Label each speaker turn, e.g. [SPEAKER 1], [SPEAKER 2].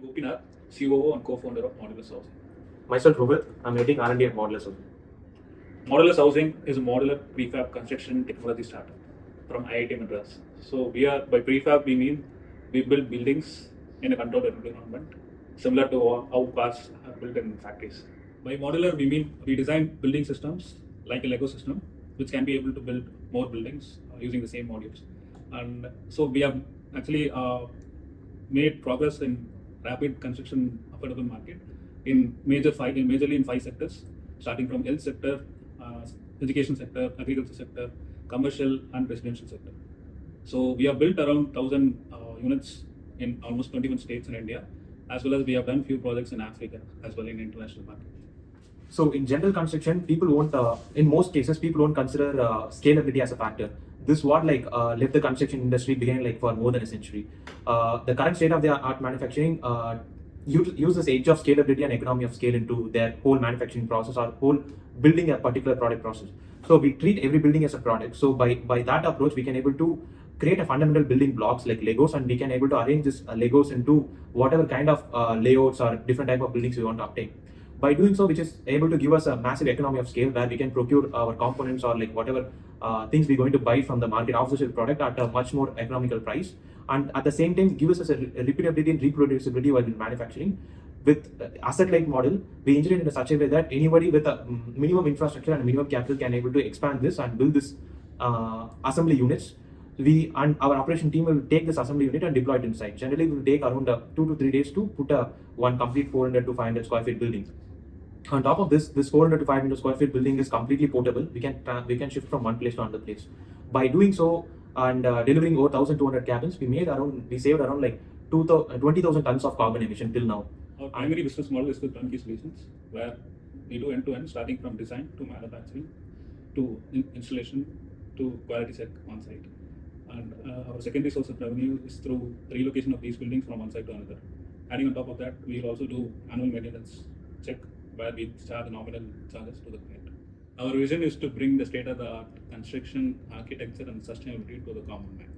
[SPEAKER 1] Gopinath, COO and co-founder of Modulus Housing.
[SPEAKER 2] Myself, Rohit. I'm heading R&D at Modulus Housing.
[SPEAKER 1] Modulus Housing is a modular prefab construction technology startup from IIT Madras. So by prefab we mean we build buildings in a controlled environment, similar to how cars are built in factories. By modular we mean we design building systems like a Lego system, which can be able to build more buildings using the same modules. And so we have actually made progress in rapid construction affordable market in majorly in 5 sectors, starting from health sector, education sector, agriculture sector, commercial and residential sector. So we have built around 1,000 units in almost 21 states in India, as well as we have done few projects in Africa as well in international market.
[SPEAKER 2] So in general construction, people won't, in most cases, people won't consider scalability as a factor. This is what left the construction industry behind for more than a century. The current state of the art manufacturing uses age of scalability and economy of scale into their whole manufacturing process or whole building a particular product process. So we treat every building as a product. So by that approach, we can able to create a fundamental building blocks like Legos, and we can able to arrange this Legos into whatever kind of layouts or different type of buildings we want to obtain. By doing so, which is able to give us a massive economy of scale where we can procure our components or whatever things we're going to buy from the market off-the-shelf product at a much more economical price, and at the same time give us a repeatability and reproducibility while in manufacturing. With asset-light model, we engineer it in such a way that anybody with a minimum infrastructure and minimum capital can able to expand this and build this assembly units. We and our operation team will take this assembly unit and deploy it inside. Generally, we will take around 2 to 3 days to put one complete 400 to 500 square feet building. On top of this 400 to 500 square feet building is completely portable. We can shift from one place to another place. By doing so and delivering over 1,200 cabins, we saved around 20,000 tons of carbon emission till now.
[SPEAKER 1] Our primary business model is with turnkey solutions, where we do end-to-end, starting from design to manufacturing to installation to quality check on site. And our secondary source of revenue is through relocation of these buildings from one site to another. Adding on top of that, we will also do annual maintenance check, where we charge nominal charges to the client. Our vision is to bring the state-of-the-art construction, architecture and sustainability to the common man.